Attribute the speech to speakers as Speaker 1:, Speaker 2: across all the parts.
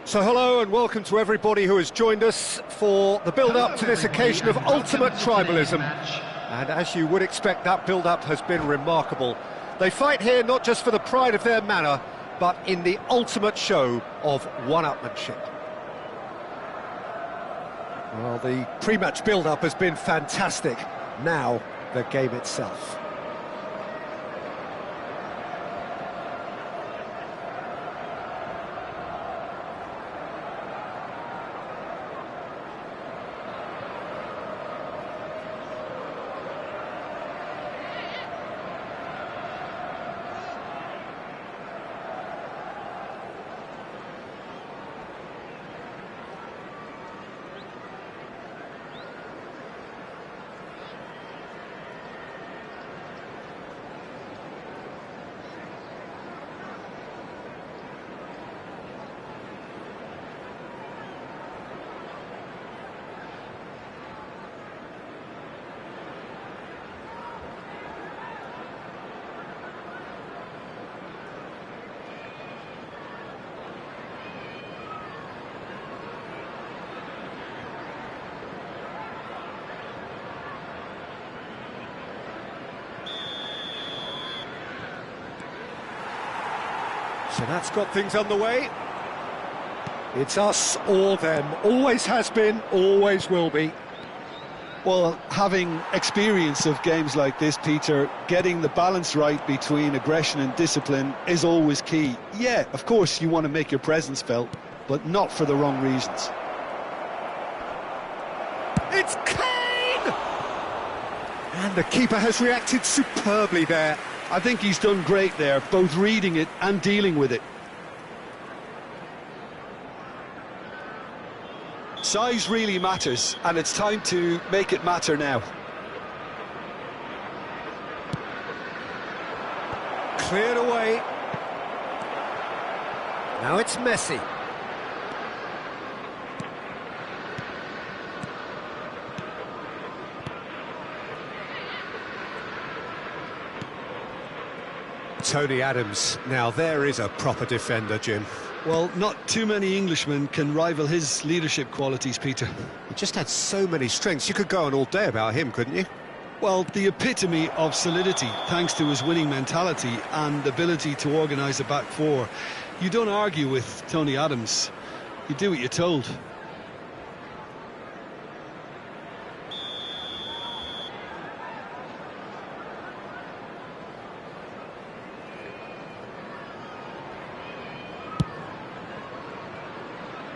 Speaker 1: So hello and welcome to everybody who has joined us for the build-up to this occasion of ultimate tribalism. And as you would expect, that build-up has been remarkable. They fight here not just for the pride of their manor, but in the ultimate show of one-upmanship. Well, the pre-match build-up has been fantastic. Now, the game itself. So that's got things underway. It's us or them. Always has been, always will be.
Speaker 2: Well, having experience of games like this, Peter, getting the balance right between aggression and discipline is always key. Yeah, of course you want to make your presence felt, but not for the wrong reasons.
Speaker 1: It's Kane! And the keeper has reacted superbly there.
Speaker 2: I think he's done great there, both reading it and dealing with it. Size really matters, and it's time to make it matter now.
Speaker 1: Cleared away. Now it's Messi. Tony Adams. Now there is a proper defender, Jim.
Speaker 2: Well, not too many Englishmen can rival his leadership qualities, Peter.
Speaker 1: He just had so many strengths. You could go on all day about him, couldn't you?
Speaker 2: Well, the epitome of solidity, thanks to his winning mentality and ability to organise a back four. You don't argue with Tony Adams. You do what you're told.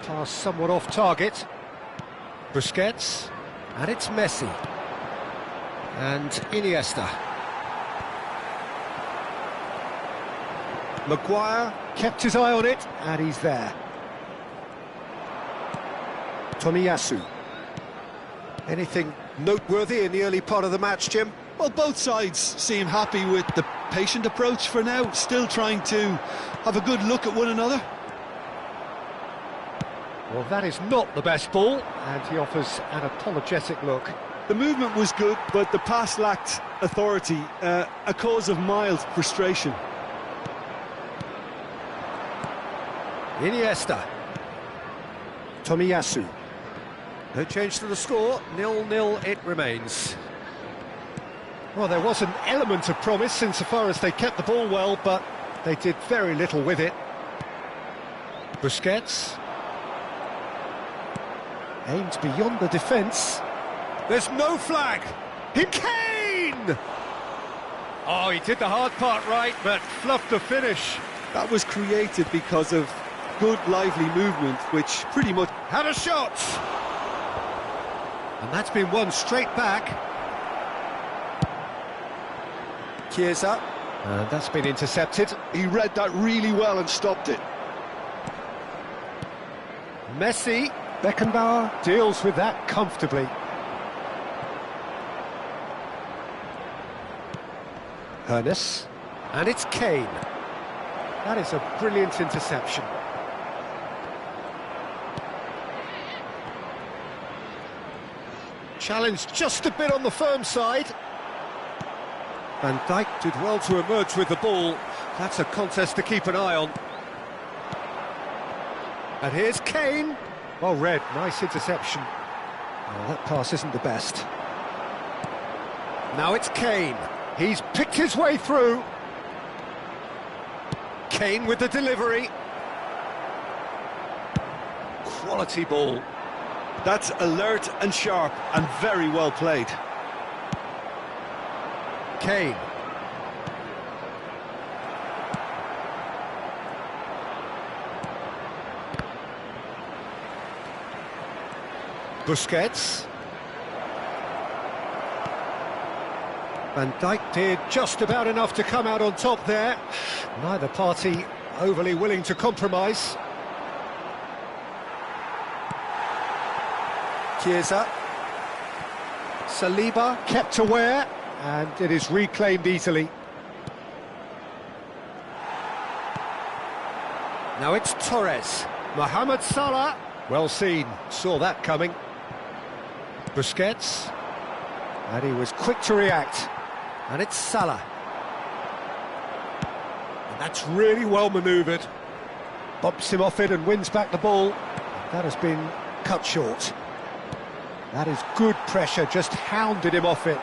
Speaker 1: Pass somewhat off target. Busquets. And it's Messi. And Iniesta. Maguire kept his eye on it, and he's there. Tomiyasu. Anything noteworthy in the early part of the match, Jim?
Speaker 2: Well, both sides seem happy with the patient approach for now, still trying to have a good look at one another.
Speaker 1: Well, that is not the best ball, and he offers an apologetic look.
Speaker 2: The movement was good, but the pass lacked authority, a cause of mild frustration.
Speaker 1: Iniesta. Tomiyasu. No change to the score, 0-0 it remains. Well, there was an element of promise insofar as they kept the ball well, but they did very little with it. Busquets. Aimed beyond the defence. There's no flag. Kane! Oh, he did the hard part right, but fluffed the finish.
Speaker 2: That was created because of good, lively movement, which pretty much
Speaker 1: had a shot. And that's been won straight back. Chiesa. And that's been intercepted.
Speaker 2: He read that really well and stopped it.
Speaker 1: Messi. Beckenbauer deals with that comfortably. Ernest. And it's Kane. That is a brilliant interception. Challenged just a bit on the firm side. Van Dijk did well to emerge with the ball. That's a contest to keep an eye on. And here's Kane. Well read, nice interception. Oh, that pass isn't the best. Now it's Kane. He's picked his way through. Kane with the delivery. Quality ball.
Speaker 2: That's alert and sharp and very well played.
Speaker 1: Kane. Busquets. Van Dijk did just about enough to come out on top there. Neither party overly willing to compromise. Chiesa. Saliba kept aware, and it is reclaimed easily. Now it's Torres. Mohamed Salah. Well seen, saw that coming. Busquets. And he was quick to react. And it's Salah. And that's really well manoeuvred. Bumps him off it and wins back the ball. That has been cut short. That is good pressure, just hounded him off it.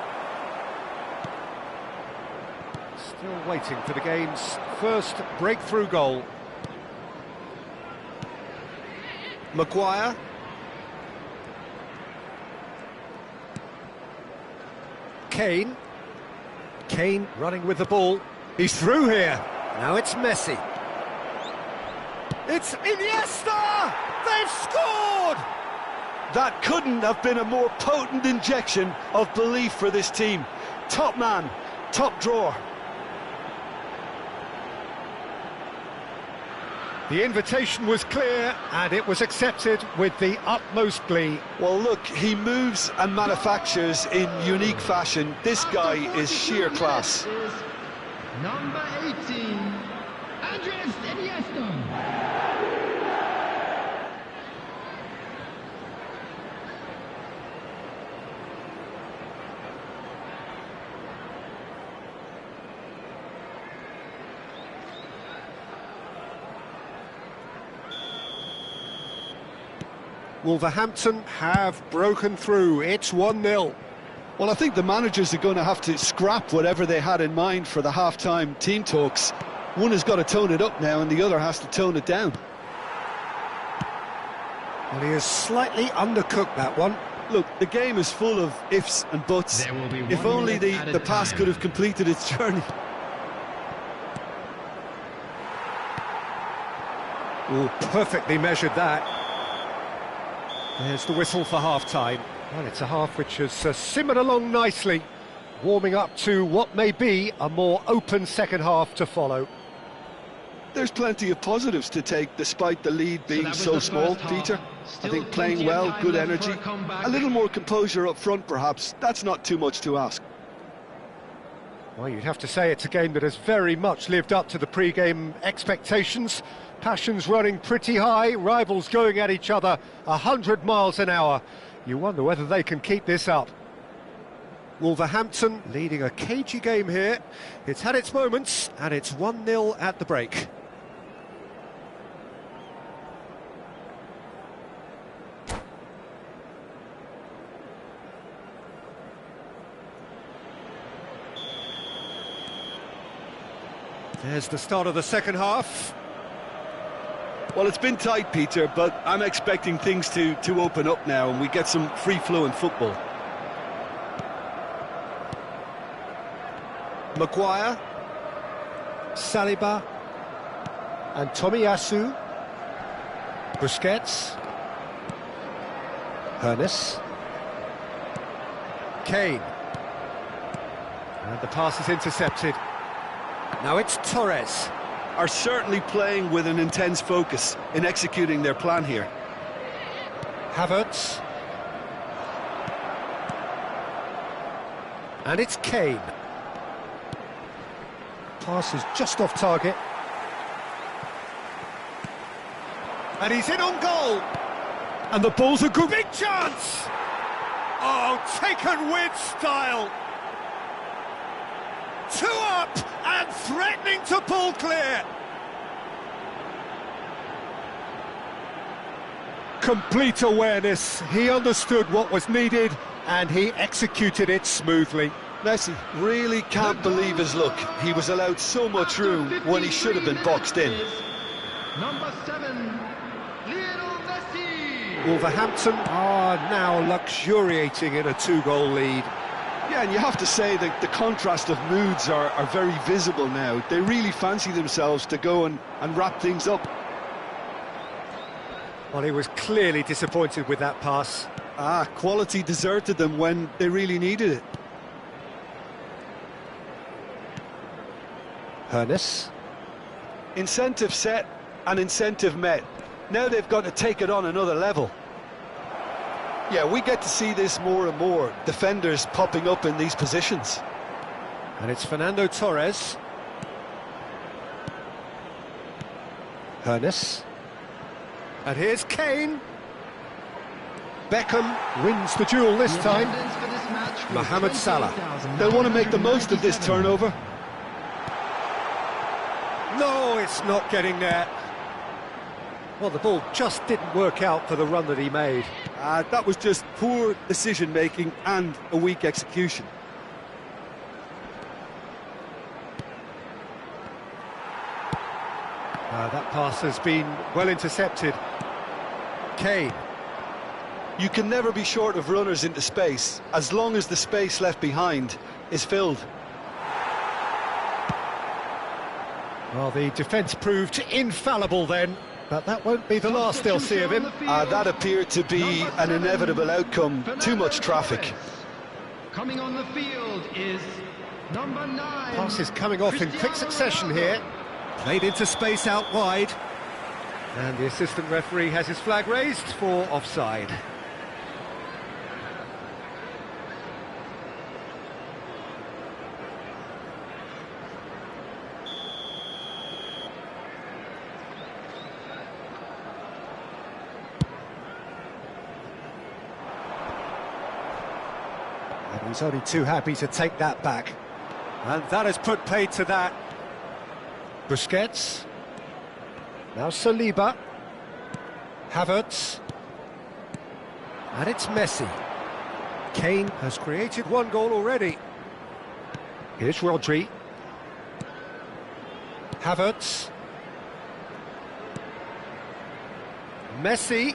Speaker 1: Still waiting for the game's first breakthrough goal. Maguire. Kane. Kane running with the ball. He's through here. Now it's Messi. It's Iniesta! They've scored!
Speaker 2: That couldn't have been a more potent injection of belief for this team. Top man, top drawer.
Speaker 1: The invitation was clear, and it was accepted with the utmost glee.
Speaker 2: Well, look, he moves and manufactures in unique fashion. This guy is sheer class.
Speaker 3: Number 18, Andres Iniesta.
Speaker 1: Wolverhampton have broken through. It's 1-0.
Speaker 2: Well, I think the managers are going to have to scrap whatever they had in mind for the half-time team talks. One has got to tone it up now and the other has to tone it down.
Speaker 1: Well, he has slightly undercooked that one.
Speaker 2: Look, the game is full of ifs and buts. If only the pass could have completed its journey.
Speaker 1: Oh, perfectly measured that. There's the whistle for half-time. Well, it's a half which has simmered along nicely, warming up to what may be a more open second half to follow.
Speaker 2: There's plenty of positives to take despite the lead being so small, Peter. I think playing well, good energy, a little more composure up front perhaps. That's not too much to ask.
Speaker 1: Well, you'd have to say it's a game that has very much lived up to the pre-game expectations. Passions running pretty high, rivals going at each other 100 miles an hour. You wonder whether they can keep this up. Wolverhampton leading a cagey game here. It's had its moments, and it's 1-0 at the break. There's the start of the second half.
Speaker 2: Well, it's been tight, Peter, but I'm expecting things to open up now and we get some free-flowing football.
Speaker 1: Maguire, Saliba, and Tomiyasu, Busquets, Hernes, Kane, and the pass is intercepted. Now it's Torres.
Speaker 2: Are certainly playing with an intense focus in executing their plan here.
Speaker 1: Havertz. And it's Kane. Pass is just off target. And he's in on goal. And the ball's a good big chance. Oh, taken with style. 2 up and threatening to pull clear. Complete awareness. He understood what was needed and he executed it smoothly.
Speaker 2: Messi really can't believe his luck. He was allowed so much room when he should have been boxed in.
Speaker 3: Number 7, Lionel Messi.
Speaker 1: Wolverhampton are now luxuriating in a 2-goal lead.
Speaker 2: Yeah, and you have to say that the contrast of moods are very visible now. They really fancy themselves to go and wrap things up.
Speaker 1: Well, he was clearly disappointed with that pass.
Speaker 2: Quality deserted them when they really needed it.
Speaker 1: Hernes.
Speaker 2: Incentive set and incentive met. Now they've got to take it on another level. Yeah, we get to see this more and more. Defenders popping up in these positions.
Speaker 1: And it's Fernando Torres. Hernes. And here's Kane. Beckham wins the duel this time. Mohamed Salah.
Speaker 2: They'll want to make the most of this turnover.
Speaker 1: No, it's not getting there. Well, the ball just didn't work out for the run that he made.
Speaker 2: That was just poor decision-making and a weak execution.
Speaker 1: That pass has been well intercepted. Kane.
Speaker 2: You can never be short of runners into space, as long as the space left behind is filled.
Speaker 1: Well, the defence proved infallible then, but that won't be the last they'll see of him.
Speaker 2: That appeared to be an inevitable outcome. Too much traffic.
Speaker 3: Coming on the field is number 9.
Speaker 1: Pass is coming off in quick succession here. Played into space out wide. And the assistant referee has his flag raised for offside. And he's only too happy to take that back. And that has put paid to that. Busquets. Now Saliba. Havertz. And it's Messi. Kane has created 1 goal already. Here's Rodri. Havertz. Messi.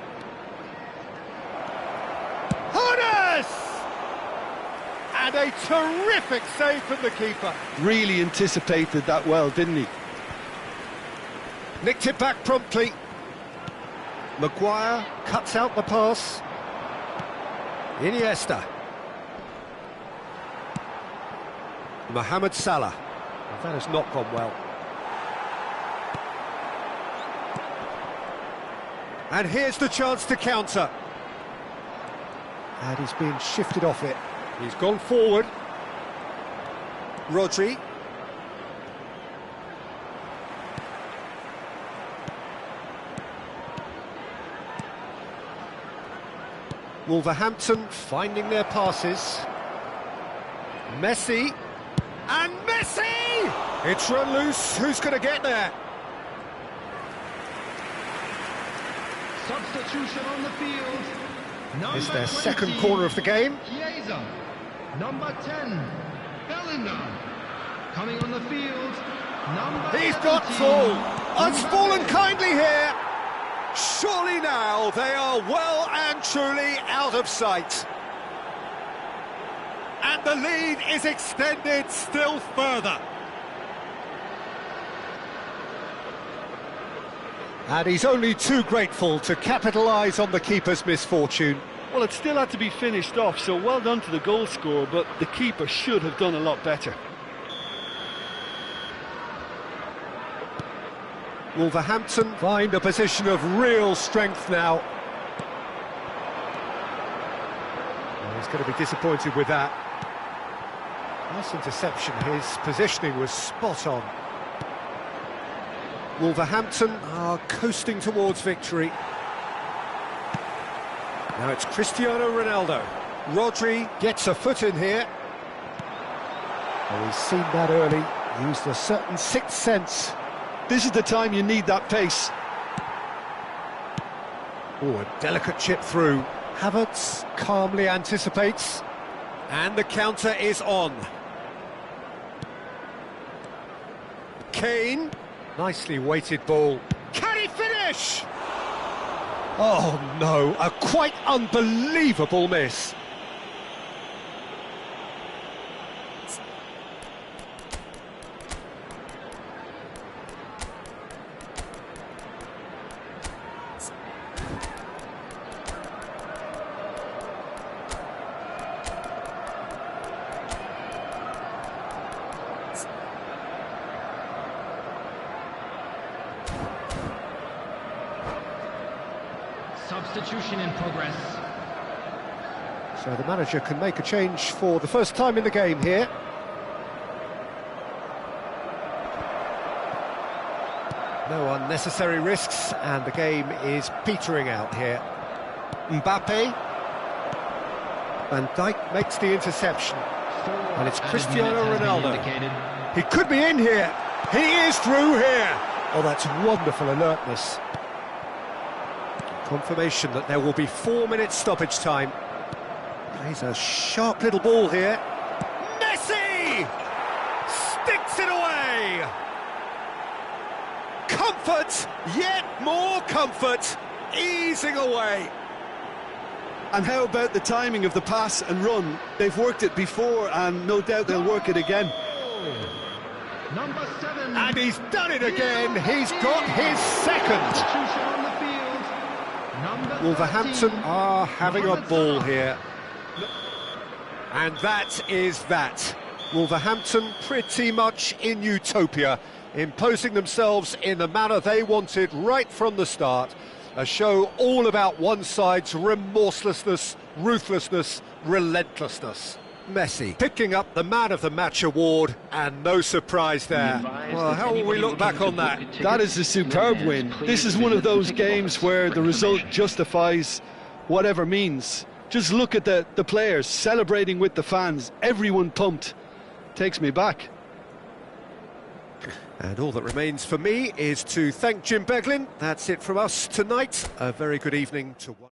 Speaker 1: Hernes! And a terrific save from the keeper.
Speaker 2: Really anticipated that well, didn't he?
Speaker 1: Nicked it back promptly. Maguire cuts out the pass. Iniesta. Mohamed Salah. Well, that has not gone well. And here's the chance to counter. And he's been shifted off it. He's gone forward. Rodri. Wolverhampton finding their passes. Messi. And Messi! It's run loose. Who's going to get there?
Speaker 3: Substitution on the field.
Speaker 1: It's their second corner of the game.
Speaker 3: Chiesa. Number 10, Bellingham. Coming on the field, number
Speaker 1: He's got
Speaker 3: 17,
Speaker 1: full. Has fallen kindly here. Surely now they are well and truly out of sight. And the lead is extended still further. And he's only too grateful to capitalise on the keeper's misfortune.
Speaker 2: Well, it still had to be finished off, so well done to the goal scorer, but the keeper should have done a lot better.
Speaker 1: Wolverhampton find a position of real strength now. Well, he's going to be disappointed with that. Nice interception, his positioning was spot on. Wolverhampton are coasting towards victory. Now it's Cristiano Ronaldo. Rodri gets a foot in here. Well, he's seen that early, used a certain sixth sense.
Speaker 2: This is the time you need that pace.
Speaker 1: Oh, a delicate chip through. Havertz calmly anticipates. And the counter is on. Kane. Nicely weighted ball. Can he finish? Oh no, a quite unbelievable miss.
Speaker 3: Substitution in progress.
Speaker 1: So the manager can make a change for the first time in the game here. No unnecessary risks, and the game is petering out here. Mbappe. Van Dijk makes the interception. And it's Cristiano Ronaldo. He could be in here. He is through here. Oh, that's wonderful alertness. Confirmation that there will be 4 minutes stoppage time. Plays a sharp little ball here. Messi! Sticks it away! Comfort, yet more comfort, easing away.
Speaker 2: And how about the timing of the pass and run? They've worked it before, and no doubt they'll work it again.
Speaker 3: Number 7.
Speaker 1: And he's done it again. He's got his second. Wolverhampton are having a ball here. And that is that. Wolverhampton pretty much in utopia, imposing themselves in the manner they wanted right from the start. A show all about one side's remorselessness, ruthlessness, relentlessness. Messi picking up the Man of the Match award, and no surprise there. Well, how will we look back on that?
Speaker 2: That is a superb win. This is one of those games where the result justifies whatever means. Just look at the players celebrating with the fans, everyone pumped. Takes me back.
Speaker 1: And all that remains for me is to thank Jim Beglin. That's it from us tonight. A very good evening to one.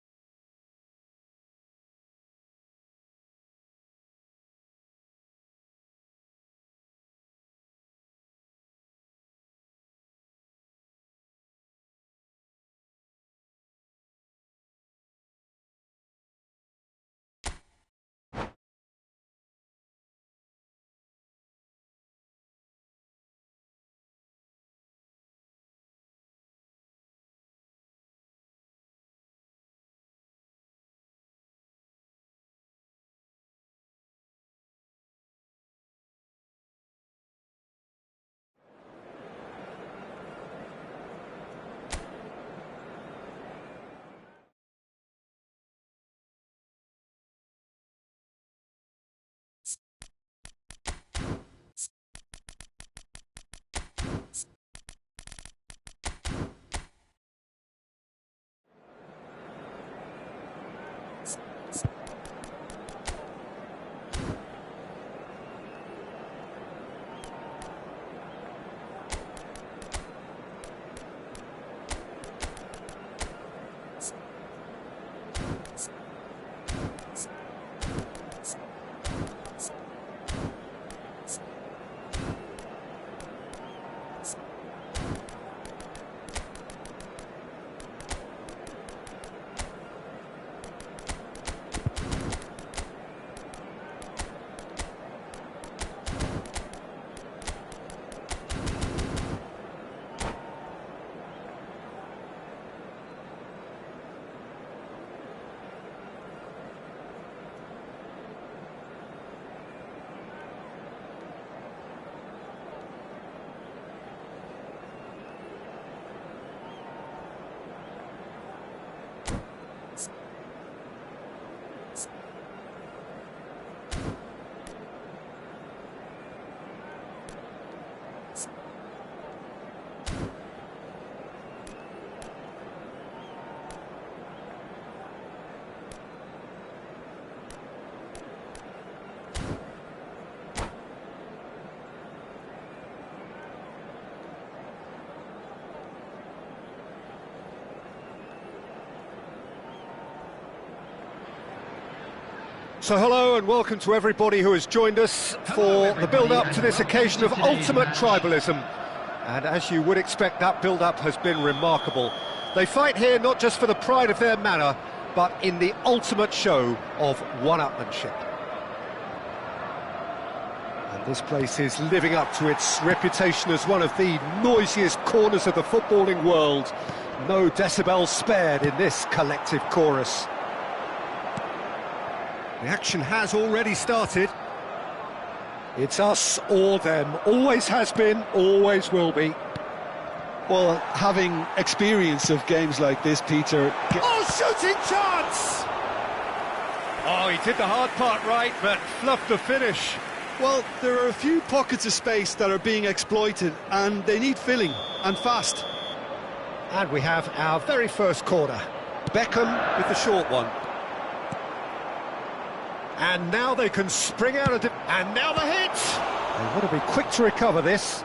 Speaker 1: So hello and welcome to everybody who has joined us for the build-up to this occasion of ultimate tribalism. And as you would expect, that build-up has been remarkable. They fight here not just for the pride of their manor, but in the ultimate show of one-upmanship. And this place is living up to its reputation as one of the noisiest corners of the footballing world. No decibels spared in this collective chorus. The action has already started. It's us or them. Always has been, always will be.
Speaker 2: Well, having experience of games like this, Peter...
Speaker 1: Oh, shooting chance! Oh, he did the hard part right, but fluffed the finish.
Speaker 2: Well, there are a few pockets of space that are being exploited, and they need filling, and fast.
Speaker 1: And we have our very first corner. Beckham with the short one. And now they can spring out of... And now the hit! They want to be quick to recover this.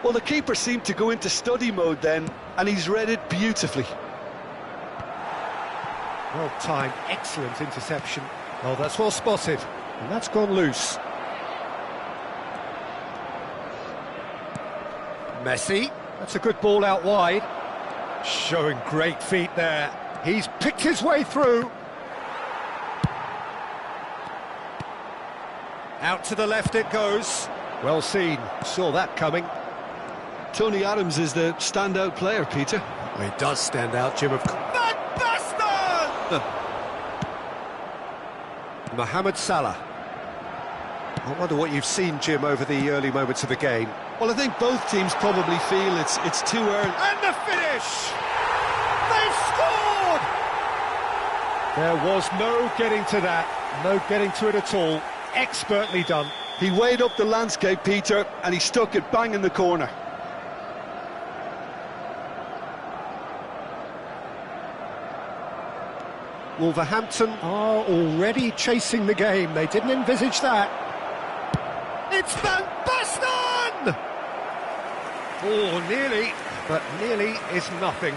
Speaker 2: Well, the keeper seemed to go into study mode then, and he's read it beautifully.
Speaker 1: Well timed, excellent interception. Oh, that's well spotted. And that's gone loose. Messi. That's a good ball out wide. Showing great feet there. He's picked his way through. Out to the left it goes. Well seen. Saw that coming.
Speaker 2: Tony Adams is the standout player, Peter.
Speaker 1: Well, he does stand out, Jim. Van Basten! Mohamed Salah. I wonder what you've seen, Jim, over the early moments of the game.
Speaker 2: Well, I think both teams probably feel it's too early.
Speaker 1: And the finish! They've scored! There was no getting to that. No getting to it at all. Expertly done.
Speaker 2: He weighed up the landscape, Peter, and he stuck it bang in the corner.
Speaker 1: Wolverhampton are already chasing the game. They didn't envisage that. It's Van Basten! Oh, nearly, but nearly is nothing.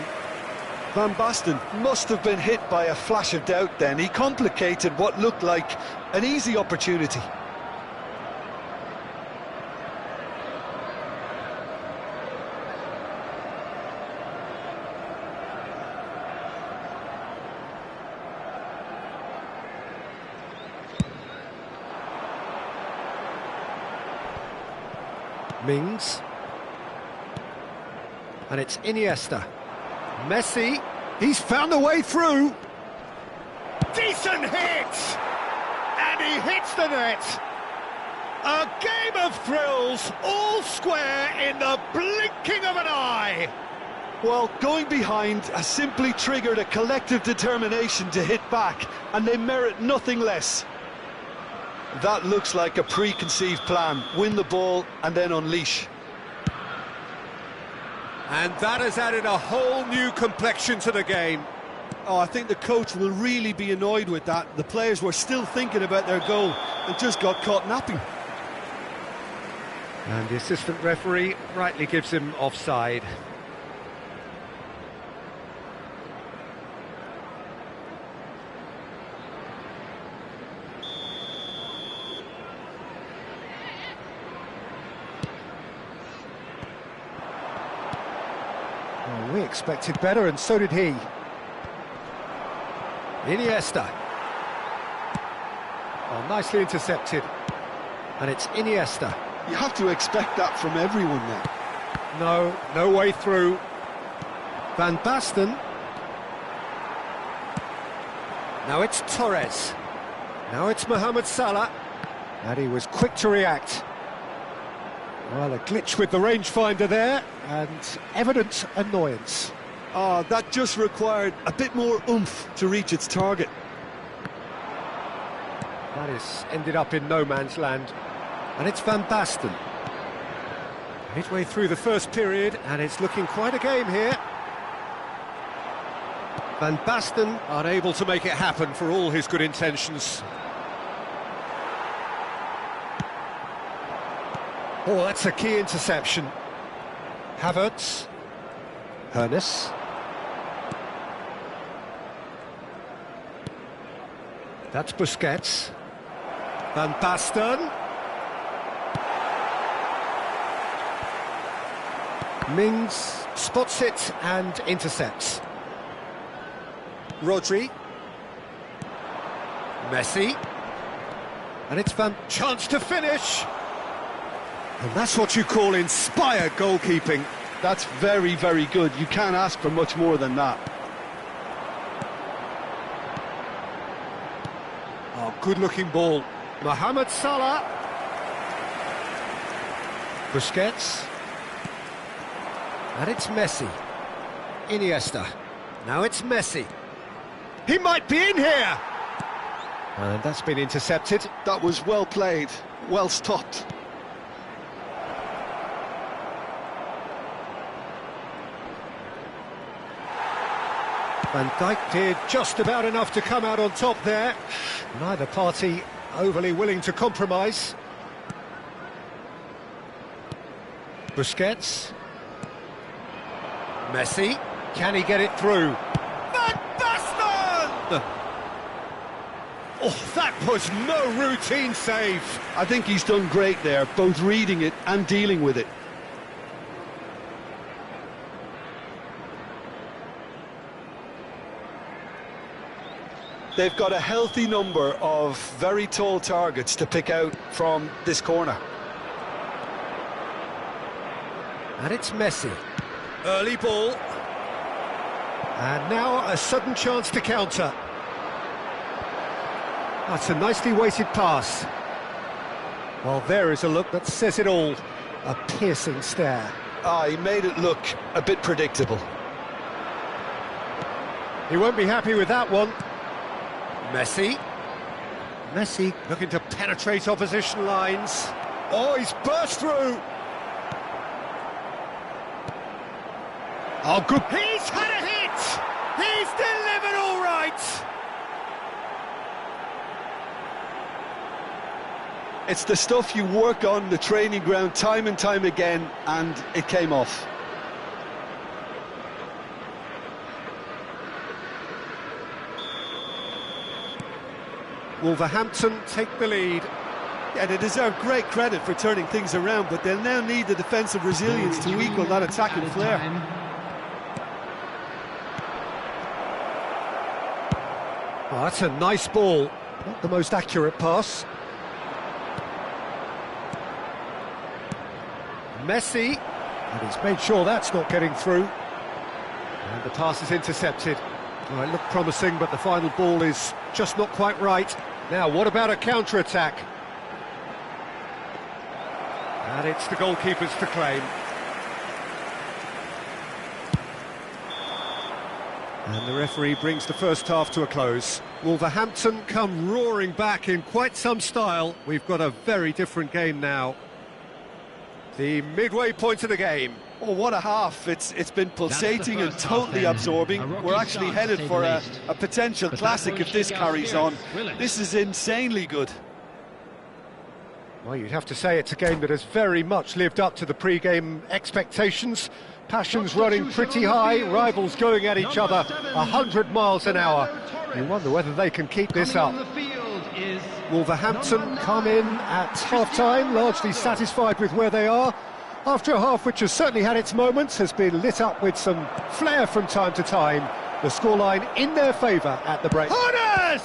Speaker 2: Van Basten must have been hit by a flash of doubt then. He complicated what looked like an easy opportunity.
Speaker 1: Mings. And it's Iniesta. Messi. He's found a way through. Decent hit! And he hits the net. A game of thrills, all square in the blinking of an eye.
Speaker 2: Well, going behind has simply triggered a collective determination to hit back, and they merit nothing less. That looks like a preconceived plan. Win the ball and then unleash.
Speaker 1: And that has added a whole new complexion to the game.
Speaker 2: Oh, I think the coach will really be annoyed with that. The players were still thinking about their goal and just got caught napping.
Speaker 1: And the assistant referee rightly gives him offside. Well, we expected better, and so did he. Iniesta. Oh, nicely intercepted. And it's Iniesta.
Speaker 2: You have to expect that from everyone now.
Speaker 1: No way through. Van Basten. Now it's Torres. Now it's Mohamed Salah. And he was quick to react. Well, a glitch with the rangefinder there, and evident annoyance.
Speaker 2: Oh, that just required a bit more oomph to reach its target.
Speaker 1: That has ended up in no man's land. And it's Van Basten. Midway through the first period, and it's looking quite a game here. Van Basten unable to make it happen for all his good intentions. Oh, that's a key interception. Havertz. Hernes. That's Busquets. Van Basten. Mings spots it and intercepts. Rodri. Messi. And it's chance to finish. And that's what you call inspired goalkeeping.
Speaker 2: That's very, very good. You can't ask for much more than that.
Speaker 1: Oh, good-looking ball. Mohamed Salah. Busquets. And it's Messi. Iniesta. Now it's Messi. He might be in here! And that's been intercepted.
Speaker 2: That was well played, well stopped.
Speaker 1: Van Dijk did just about enough to come out on top there. Neither party overly willing to compromise. Busquets. Messi. Can he get it through? Van Basten! Oh, that was no routine save.
Speaker 2: I think he's done great there, both reading it and dealing with it. They've got a healthy number of very tall targets to pick out from this corner.
Speaker 1: And it's Messi. Early ball. And now a sudden chance to counter. That's a nicely weighted pass. Well, there is a look that says it all. A piercing stare.
Speaker 2: He made it look a bit predictable.
Speaker 1: He won't be happy with that one. Messi. Messi looking to penetrate opposition lines. Oh, he's burst through. Oh, good. He's had a hit. He's delivered all right.
Speaker 2: It's the stuff you work on the training ground time and time again, and it came off.
Speaker 1: Wolverhampton take the lead.
Speaker 2: Yeah, they deserve great credit for turning things around, but they'll now need the defensive resilience to equal that attacking flair.
Speaker 1: Oh, that's a nice ball. Not the most accurate pass. Messi. And he's made sure that's not getting through. And the pass is intercepted. Well, it looked promising, but the final ball is just not quite right. Now, what about a counter-attack? And it's the goalkeepers to claim. And the referee brings the first half to a close. Wolverhampton come roaring back in quite some style. We've got a very different game now. The midway point of the game.
Speaker 2: Oh, what a half. It's been pulsating and totally absorbing. We're actually headed for a potential classic if this carries on. This is insanely good.
Speaker 1: Well, you'd have to say it's a game that has very much lived up to the pre-game expectations. Passions running pretty high, rivals going at each other 100 miles an hour. You wonder whether they can keep this up. Wolverhampton come in at half-time, largely satisfied with where they are. After a half which has certainly had its moments, has been lit up with some flair from time to time. The scoreline in their favour at the break. Harness!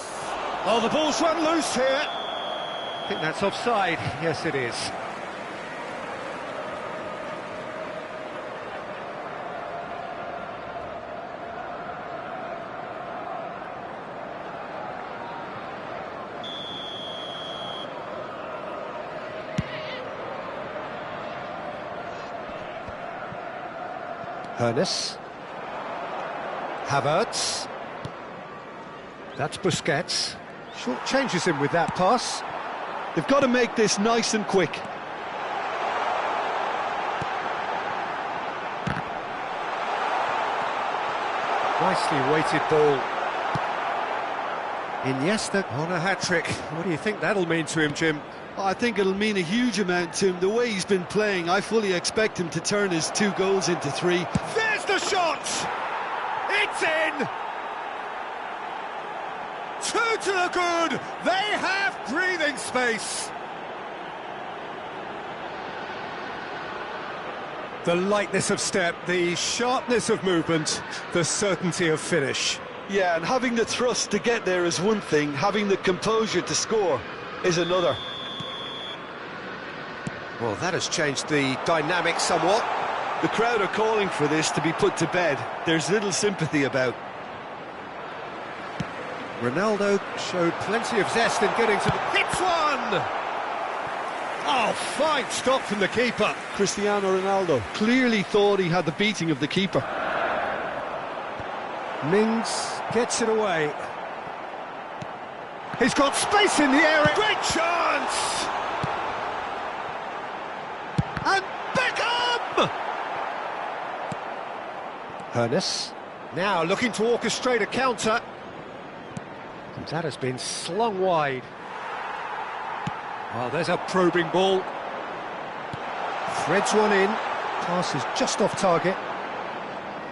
Speaker 1: Oh, the ball's run loose here. I think that's offside. Yes, it is. Ernest. Havertz. That's Busquets. Short changes him with that pass.
Speaker 2: They've got to make this nice and quick.
Speaker 1: Nicely weighted ball. Iniesta on a hat-trick. What do you think that'll mean to him, Jim?
Speaker 2: I think it'll mean a huge amount to him. The way he's been playing, I fully expect him to turn his 2 goals into 3.
Speaker 1: There's the shot! It's in! Two to the good! They have breathing space! The lightness of step, the sharpness of movement, the certainty of finish.
Speaker 2: Yeah, and having the thrust to get there is one thing, having the composure to score is another.
Speaker 1: Well, that has changed the dynamic somewhat.
Speaker 2: The crowd are calling for this to be put to bed. There's little sympathy about.
Speaker 1: Ronaldo showed plenty of zest in getting to the... Hits one! Oh, fine stop from the keeper.
Speaker 2: Cristiano Ronaldo clearly thought he had the beating of the keeper.
Speaker 1: Mings gets it away. He's got space in the area. Great chance! And Beckham! Hernes now looking to orchestrate a counter. And that has been slung wide. Well, there's a probing ball. Threads one in. Pass is just off target.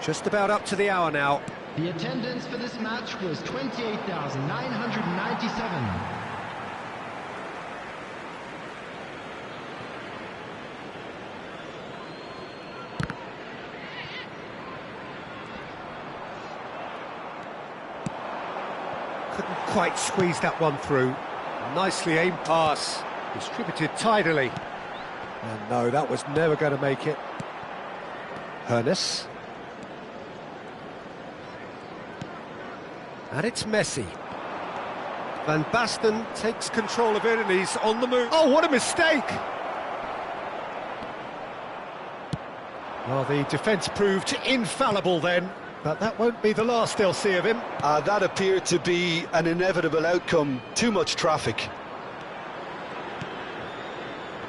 Speaker 1: Just about up to the hour now.
Speaker 3: The attendance for this match was 28,997.
Speaker 1: Couldn't quite squeeze that one through. Nicely aimed pass. Distributed tidily. And no, that was never going to make it. Hernes. And it's Messi. Van Basten takes control of it and he's on the move. Oh, what a mistake! Well, the defence proved infallible then, but that won't be the last they'll see of him.
Speaker 2: That appeared to be an inevitable outcome. Too much traffic.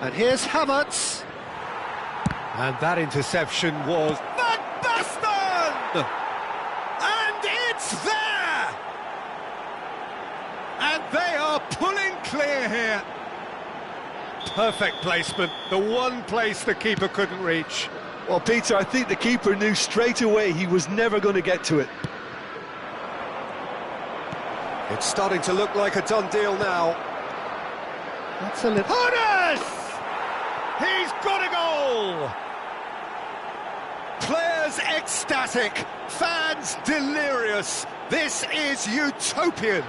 Speaker 1: And here's Havertz. And that interception was Van Basten! And it's there! And they are pulling clear here. Perfect placement, the one place the keeper couldn't reach.
Speaker 2: Well, Peter, I think the keeper knew straight away he was never going to get to it.
Speaker 1: It's starting to look like a done deal now. That's a little... Hernes! He's got a goal! Players ecstatic, fans delirious. This is utopian.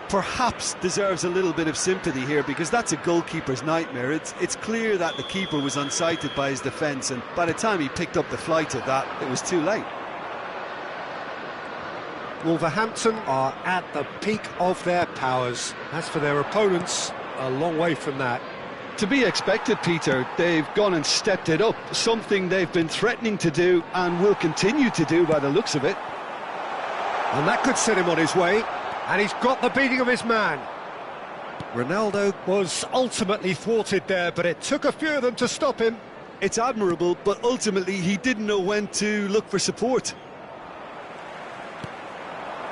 Speaker 2: Perhaps deserves a little bit of sympathy here, because that's a goalkeeper's nightmare. It's clear that the keeper was unsighted by his defence, and by the time he picked up the flight of that, it was too late.
Speaker 1: Wolverhampton are at the peak of their powers. As for their opponents, a long way from that.
Speaker 2: To be expected, Peter. They've gone and stepped it up, something they've been threatening to do and will continue to do by the looks of it.
Speaker 1: And that could set him on his way. And he's got the beating of his man. Ronaldo was ultimately thwarted there, but it took a few of them to stop him.
Speaker 2: It's admirable, but ultimately he didn't know when to look for support.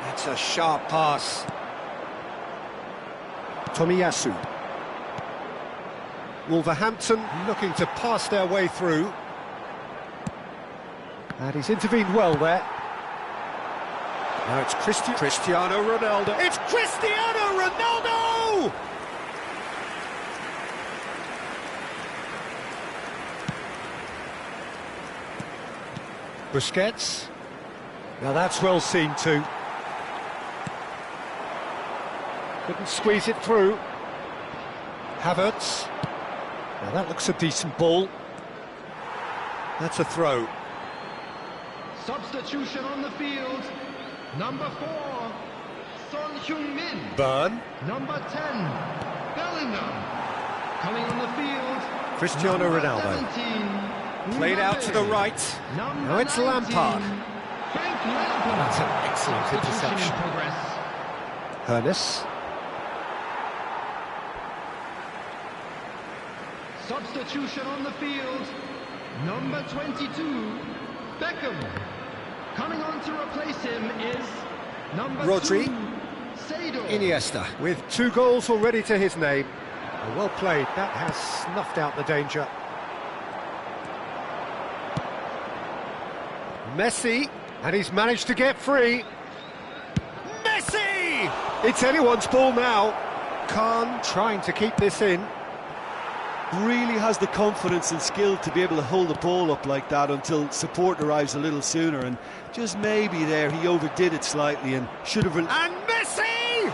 Speaker 1: That's a sharp pass. Tomiyasu. Wolverhampton looking to pass their way through. And he's intervened well there. Now it's Cristiano Ronaldo. It's Cristiano Ronaldo! Busquets. Now that's well seen too. Couldn't squeeze it through. Havertz. Now that looks a decent ball. That's a throw.
Speaker 3: Substitution on the field. Number 4, Son Heung-min.
Speaker 1: Burn.
Speaker 3: Number 10, Bellingham. Coming on the field,
Speaker 1: Cristiano Ronaldo.
Speaker 3: 17,
Speaker 1: Played out to the right. Now it's
Speaker 3: 19,
Speaker 1: Lampard.
Speaker 3: Frank Lampard.
Speaker 1: That's an excellent
Speaker 3: Substitution
Speaker 1: interception.
Speaker 3: in progress.
Speaker 1: Hernes.
Speaker 3: Substitution on the field. Number 22, Beckham. Coming on to replace him is number
Speaker 1: Rodri.
Speaker 3: 2, Sado.
Speaker 1: Iniesta with 2 goals already to his name. Well played, that has snuffed out the danger. Messi, and he's managed to get free. It's anyone's ball now. Khan trying to keep this in.
Speaker 2: Really has the confidence and skill to be able to hold the ball up like that until support arrives a little sooner, and just maybe there he overdid it slightly and should have...
Speaker 1: And Messi!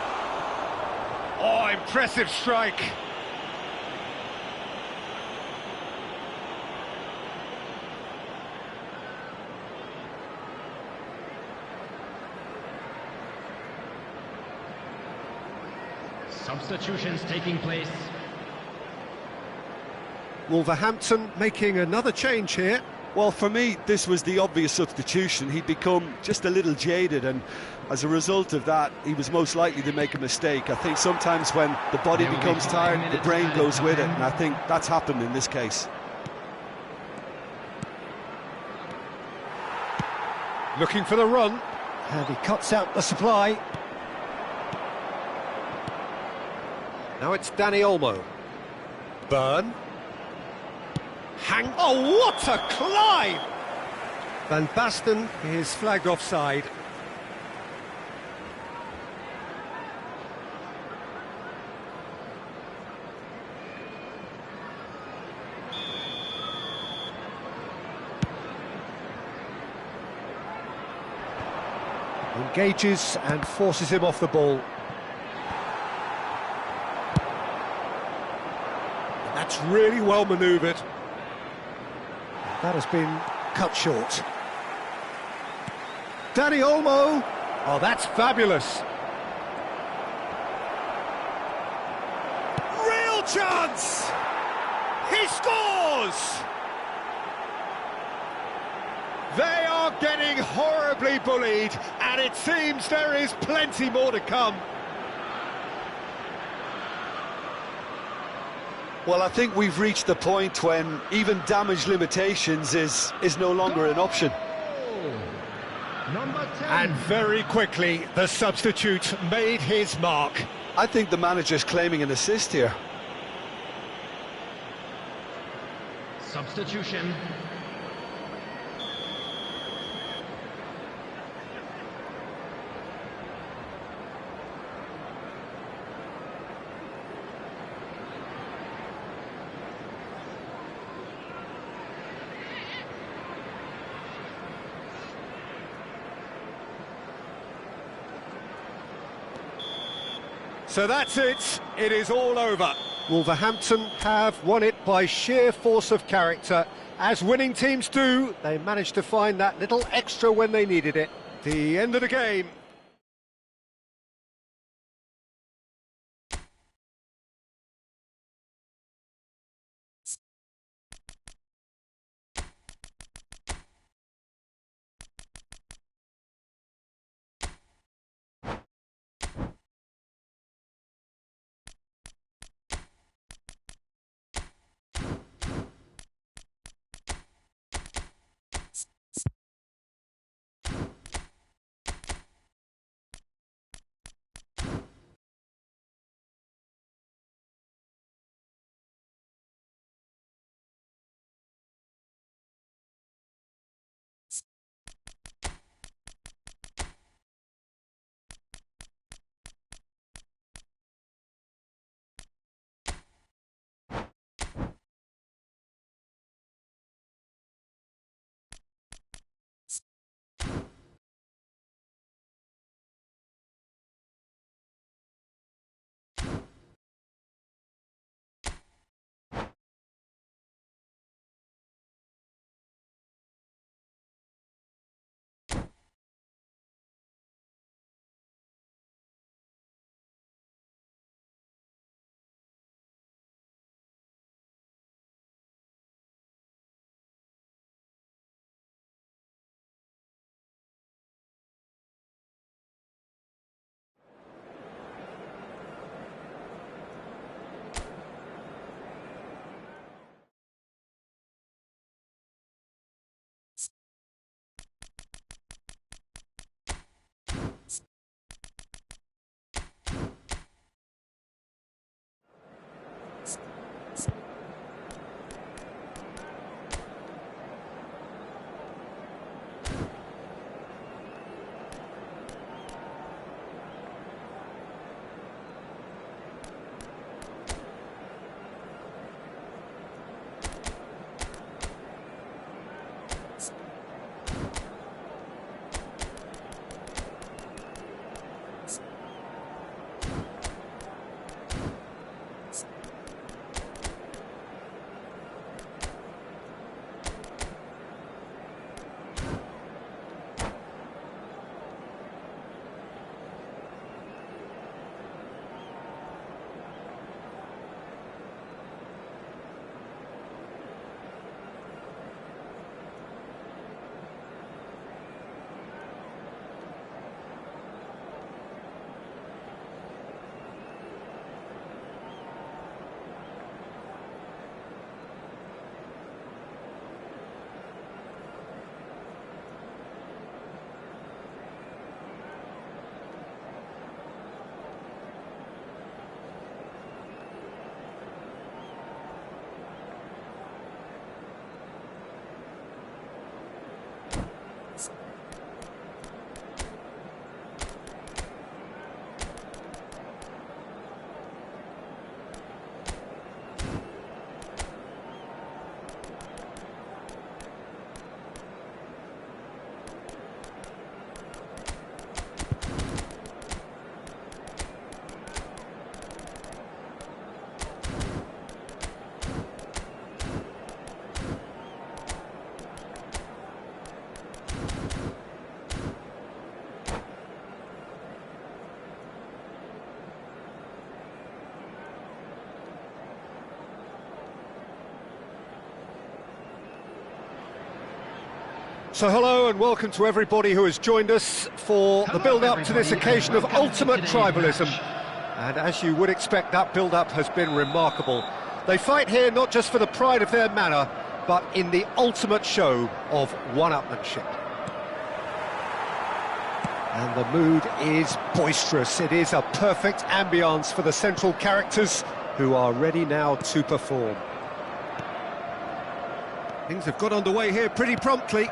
Speaker 1: Oh, impressive strike.
Speaker 3: Substitutions taking place.
Speaker 1: Wolverhampton making another change here.
Speaker 2: Well, for me, this was the obvious substitution. He'd become just a little jaded, and as a result of that, he was most likely to make a mistake. I think sometimes when the body becomes tired, the brain goes with it, and I think that's happened in this case.
Speaker 1: Looking for the run. And he cuts out the supply. Now it's Danny Olmo. Burn. Oh, what a climb! Van Basten is flagged offside. Engages and forces him off the ball. That's really well manoeuvred. That has been cut short. Danny Olmo. Oh, that's fabulous. Real chance! He scores! They are getting horribly bullied, and it seems there is plenty more to come.
Speaker 2: Well, I think we've reached the point when even damage limitations is no longer an option.
Speaker 3: Number 10.
Speaker 1: And very quickly, the substitute made his mark.
Speaker 2: I think the manager's claiming an assist here.
Speaker 3: Substitution.
Speaker 1: So that's it. It is all over. Wolverhampton have won it by sheer force of character. As winning teams do, they managed to find that little extra when they needed it. The end of the game. So hello and welcome to everybody who has joined us for the build-up to this occasion of ultimate tribalism. And as you would expect, that build-up has been remarkable. They fight here not just for the pride of their manor, but in the ultimate show of one-upmanship. And the mood is boisterous. It is a perfect ambience for the central characters who are ready now to perform. Things have got underway here pretty promptly.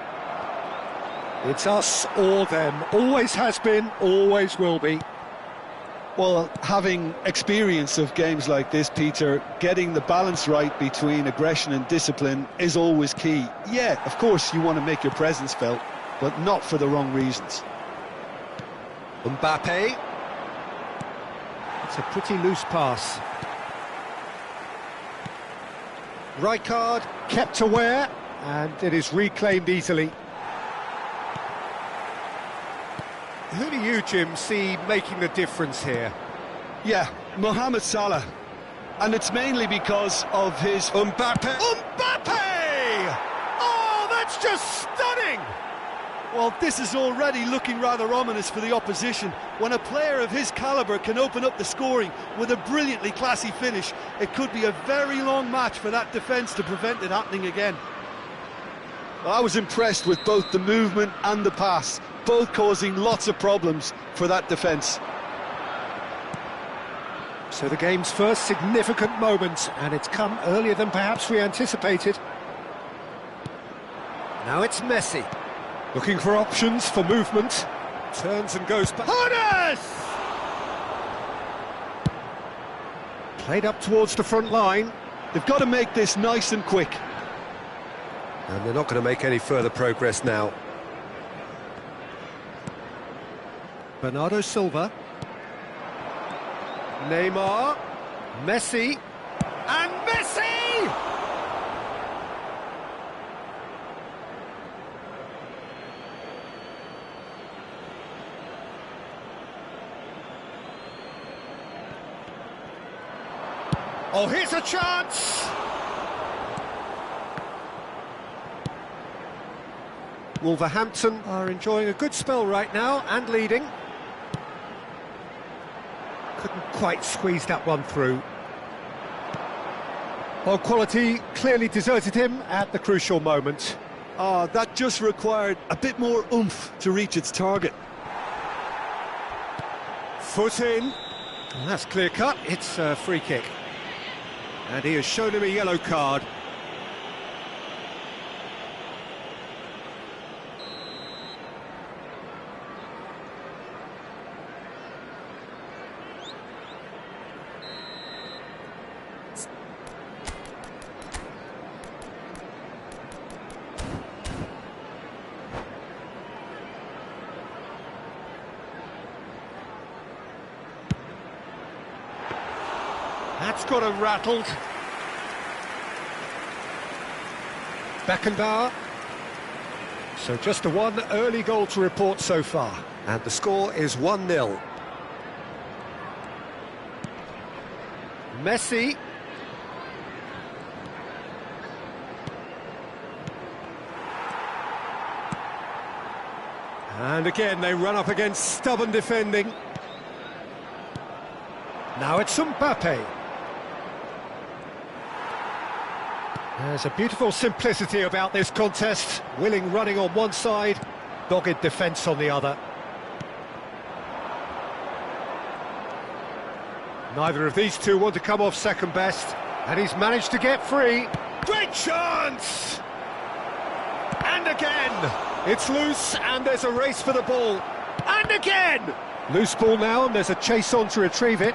Speaker 1: It's us or them, always has been, always will be.
Speaker 2: Well, having experience of games like this, Peter, getting the balance right between aggression and discipline is always key. Yeah, of course you want to make your presence felt, but not for the wrong reasons.
Speaker 1: Mbappe. It's a pretty loose pass. Rijkaard kept aware, and it is reclaimed easily. Who do you, Jim, see making the difference here?
Speaker 2: Yeah, Mohamed Salah. And it's mainly because of his...
Speaker 1: Mbappe! Oh, that's just stunning!
Speaker 2: Well, this is already looking rather ominous for the opposition. When a player of his calibre can open up the scoring with a brilliantly classy finish, it could be a very long match for that defence to prevent it happening again. I was impressed with both the movement and the pass, both causing lots of problems for that defence.
Speaker 1: So the game's first significant moment, and it's come earlier than perhaps we anticipated. Now it's Messi, looking for options for movement. Turns and goes back. Played up towards the front line.
Speaker 2: They've got to make this nice and quick.
Speaker 1: And they're not going to make any further progress now. Bernardo Silva. Neymar. Messi. And Messi! Oh, here's a chance! Wolverhampton are enjoying a good spell right now and leading. Couldn't quite squeeze that one through. Well, quality clearly deserted him at the crucial moment.
Speaker 2: That just required a bit more oomph to reach its target.
Speaker 1: Foot in. And that's clear cut. It's a free kick. And he has shown him a yellow card. That's got him rattled. Beckenbauer. So just the one early goal to report so far. And the score is 1-0. Messi. And again, they run up against stubborn defending. Now it's Mbappe. There's a beautiful simplicity about this contest. Willing running on one side, dogged defence on the other. Neither of these two want to come off second best, and he's managed to get free. Great chance! And again! It's loose, and there's a race for the ball. And again! Loose ball now, and there's a chase on to retrieve it.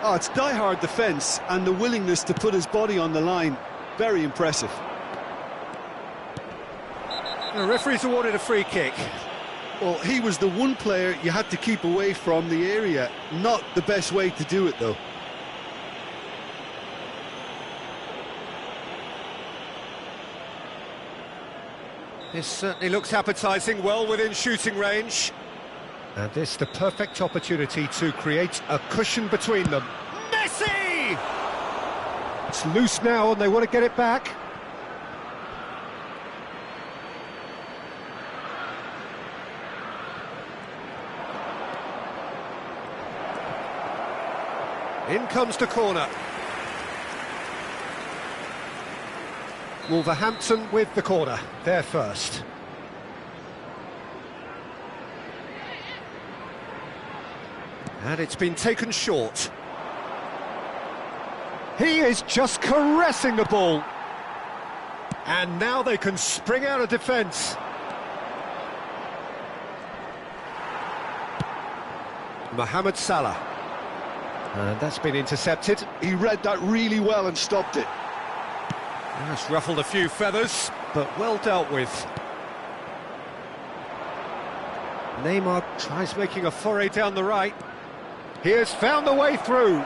Speaker 2: Oh, it's die-hard defence and the willingness to put his body on the line. Very impressive.
Speaker 1: The referee's awarded a free kick.
Speaker 2: Well, he was the one player you had to keep away from the area. Not the best way to do it, though.
Speaker 1: This certainly looks appetising, well within shooting range. And this the perfect opportunity to create a cushion between them. Messi! It's loose now and they want to get it back. In comes the corner. Wolverhampton with the corner, they're first. And it's been taken short. He is just caressing the ball. And now they can spring out of defence. Mohamed Salah. And that's been intercepted.
Speaker 2: He read that really well and stopped it.
Speaker 1: That's ruffled a few feathers, but well dealt with. Neymar tries making a foray down the right. He has found the way through.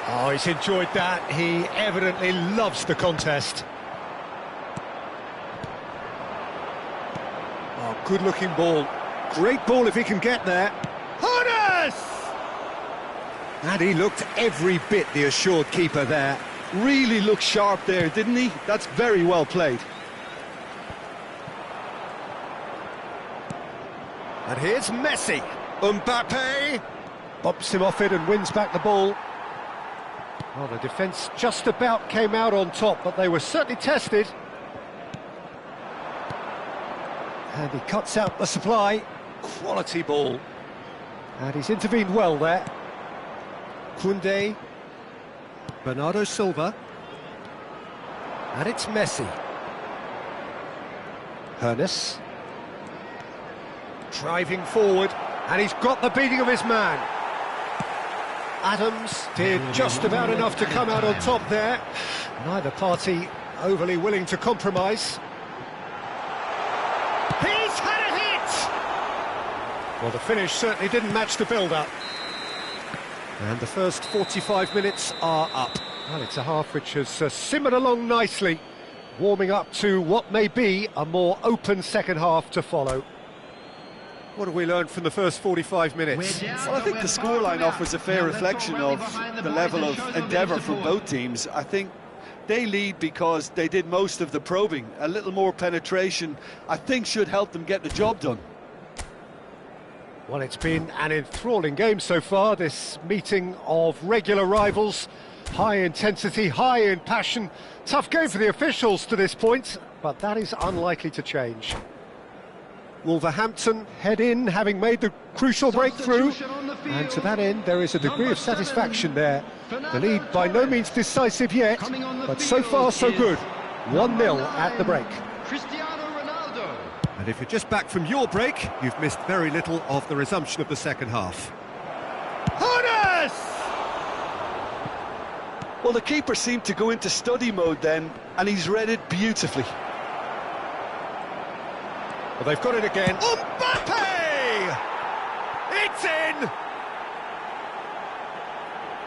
Speaker 1: Oh, he's enjoyed that. He evidently loves the contest. Oh, good-looking ball. Great ball if he can get there. Hones! And he looked every bit the assured keeper there.
Speaker 2: Really looked sharp there, didn't he? That's very well played.
Speaker 1: And here's Messi. Mbappe bumps him off it and wins back the ball. Well, the defence just about came out on top, but they were certainly tested. And he cuts out the supply. Quality ball. And he's intervened well there. Koundé. Bernardo Silva. And it's Messi. Hoeneß. Driving forward. And he's got the beating of his man. Adams did just about enough to come out on top there. Neither party overly willing to compromise. He's had a hit! Well, the finish certainly didn't match the build-up. And the first 45 minutes are up. Well, it's a half which has simmered along nicely, warming up to what may be a more open second half to follow. What have we learned from the first 45 minutes?
Speaker 2: Well, I think the scoreline offers a fair reflection of the level of endeavour from both teams. I think they lead because they did most of the probing. A little more penetration, I think, should help them get the job done.
Speaker 1: Well, it's been an enthralling game so far, this meeting of regular rivals. High intensity, high in passion. Tough game for the officials to this point, but that is unlikely to change. Wolverhampton head in, having made the crucial breakthrough, and to that end there is a degree of satisfaction there. The lead by no means decisive yet, but so far so good. 1-0 at the break. And if you're just back from your break, you've missed very little of the resumption of the second half. Hones!
Speaker 2: Well, the keeper seemed to go into study mode then, and he's read it beautifully.
Speaker 1: Well, they've got it again. Mbappe! It's in!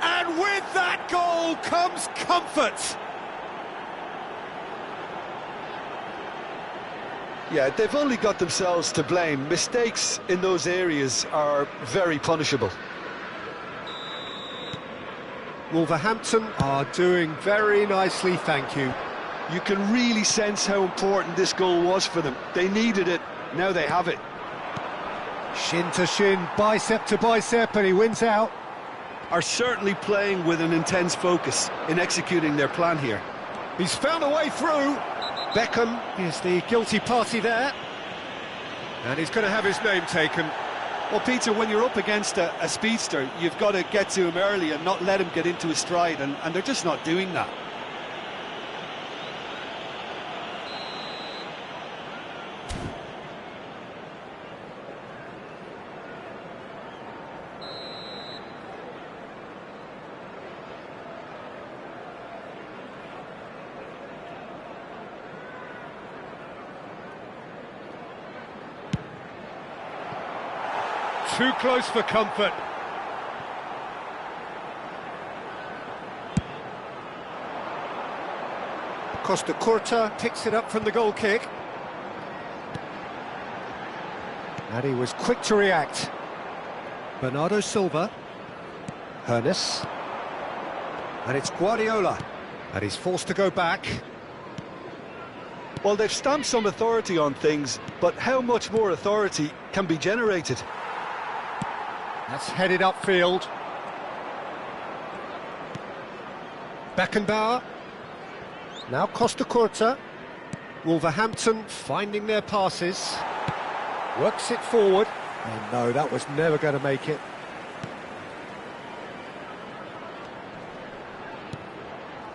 Speaker 1: And with that goal comes comfort.
Speaker 2: Yeah, they've only got themselves to blame. Mistakes in those areas are very punishable.
Speaker 1: Wolverhampton are doing very nicely, thank you.
Speaker 2: You can really sense how important this goal was for them. They needed it, now they have it.
Speaker 1: Shin to shin, bicep to bicep, and he wins out.
Speaker 2: Are certainly playing with an intense focus in executing their plan here.
Speaker 1: He's found a way through. Beckham is the guilty party there. And he's going to have his name taken.
Speaker 2: Well, Peter, when you're up against a speedster, you've got to get to him early and not let him get into his stride, and they're just not doing that.
Speaker 1: Too close for comfort. Costa Curta picks it up from the goal kick. And he was quick to react. Bernardo Silva. Hernes. And it's Guardiola. And he's forced to go back.
Speaker 2: Well, they've stamped some authority on things, but how much more authority can be generated?
Speaker 1: That's headed upfield. Beckenbauer. Now Costa Curta. Wolverhampton finding their passes. Works it forward. And no, that was never going to make it.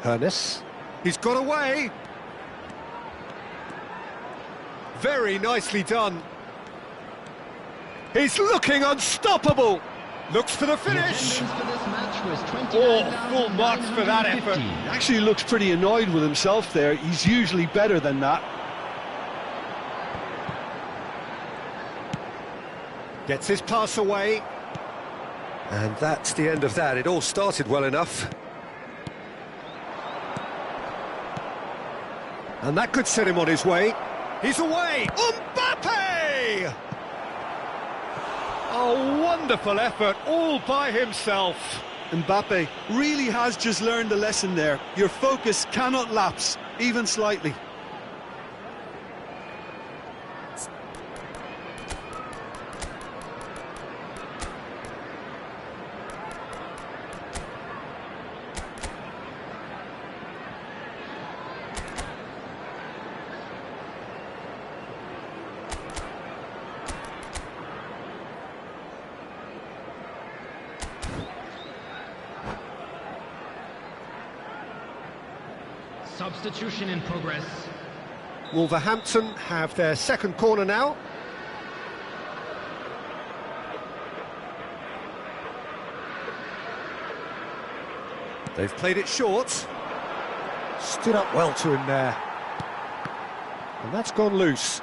Speaker 1: Hernes. He's got away. Very nicely done. He's looking unstoppable. Looks for the finish. Full marks for that effort.
Speaker 2: He actually looks pretty annoyed with himself there. He's usually better than that.
Speaker 1: Gets his pass away. And that's the end of that. It all started well enough. And that could set him on his way. He's away! Mbappe! A wonderful effort, all by himself.
Speaker 2: Mbappe really has just learned a lesson there. Your focus cannot lapse, even slightly.
Speaker 3: Substitution in progress.
Speaker 1: Wolverhampton have their second corner now. They've played it short. Stood up well to him there. And that's gone loose.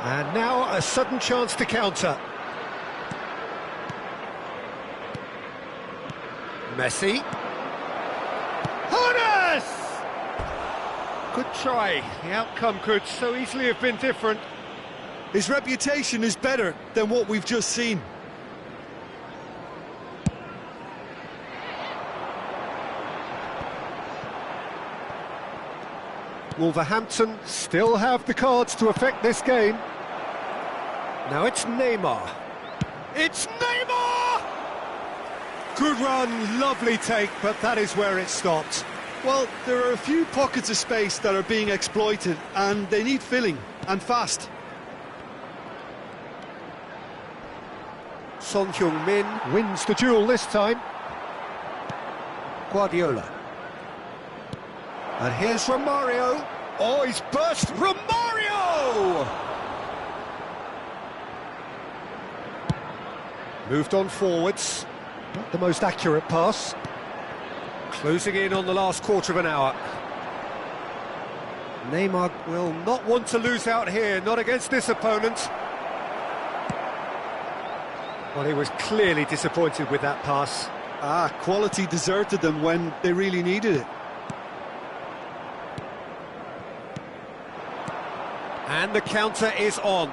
Speaker 1: And now a sudden chance to counter. Messi. Hernes! Good try. The outcome could so easily have been different.
Speaker 2: His reputation is better than what we've just seen.
Speaker 1: Wolverhampton still have the cards to affect this game. Now it's Neymar. It's Neymar! Good run, lovely take, but that is where it stopped.
Speaker 2: Well, there are a few pockets of space that are being exploited, and they need filling, and fast.
Speaker 1: Son Heung-min wins the duel this time. Guardiola. And here's Romario. Oh, he's burst! Romario! Moved on forwards. Not the most accurate pass. Closing in on the last quarter of an hour. Neymar will not want to lose out here, not against this opponent. Well, he was clearly disappointed with that pass.
Speaker 2: Quality deserted them when they really needed it.
Speaker 1: And the counter is on.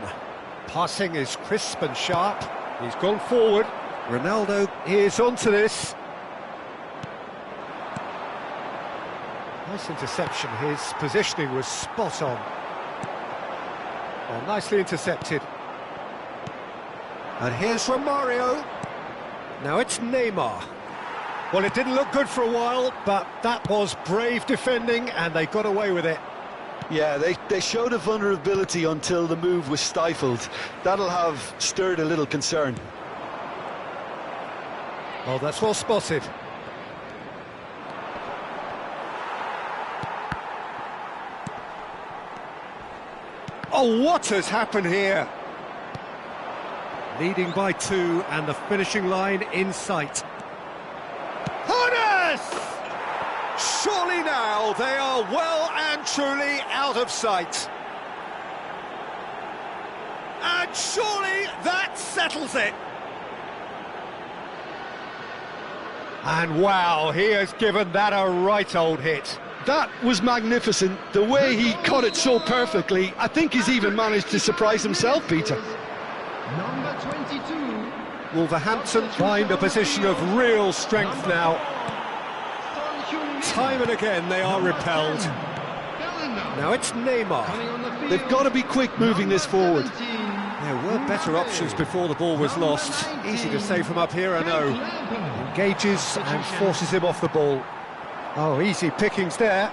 Speaker 1: Passing is crisp and sharp. He's gone forward. Ronaldo is onto this. Nice interception. His positioning was spot on. Well, nicely intercepted. And here's Romario. Now it's Neymar. Well, it didn't look good for a while, but that was brave defending, and they got away with it.
Speaker 2: Yeah, they showed a vulnerability until the move was stifled. That'll have stirred a little concern.
Speaker 1: Oh, that's well spotted. Oh, what has happened here? Leading by 2 and the finishing line in sight. Hernes! Surely now they are well and truly out of sight. And surely that settles it. And wow, he has given that a right old hit.
Speaker 2: That was magnificent. The way he cut it so perfectly. I think he's even managed to surprise himself, Peter.
Speaker 3: Number 22.
Speaker 1: Wolverhampton find a position of real strength now. Time and again they are repelled. Now it's Neymar.
Speaker 2: They've got to be quick moving this forward.
Speaker 1: There were better options before the ball was lost. Easy to say from up here, I know. Engages and forces him off the ball. Oh, easy pickings there.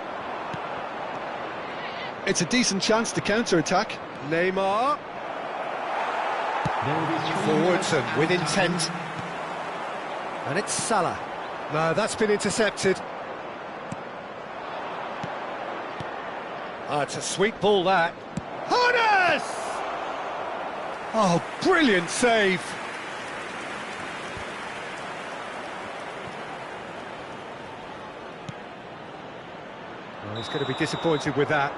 Speaker 2: It's a decent chance to counter-attack.
Speaker 1: Neymar. Forwards and with intent. And it's Salah. No, that's been intercepted. It's a sweet ball, that. Hannes! Oh, brilliant save. Well, he's going to be disappointed with that.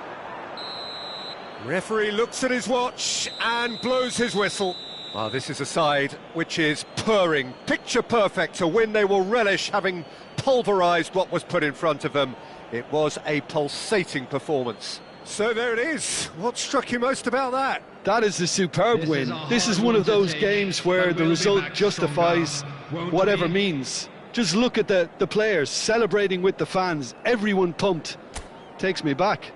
Speaker 1: Referee looks at his watch and blows his whistle. Oh, this is a side which is purring, picture perfect, a win they will relish, having pulverised what was put in front of them. It was a pulsating performance. So there it is. What struck you most about that?
Speaker 2: That is a superb win. This is one of those games where the result justifies whatever means. Just look at the players celebrating with the fans, everyone pumped. Takes me back.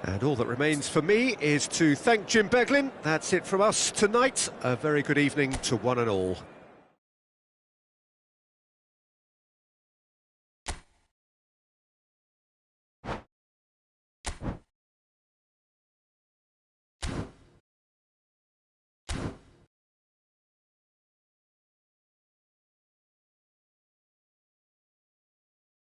Speaker 1: And all that remains for me is to thank Jim Beglin. That's it from us tonight. A very good evening to one and all.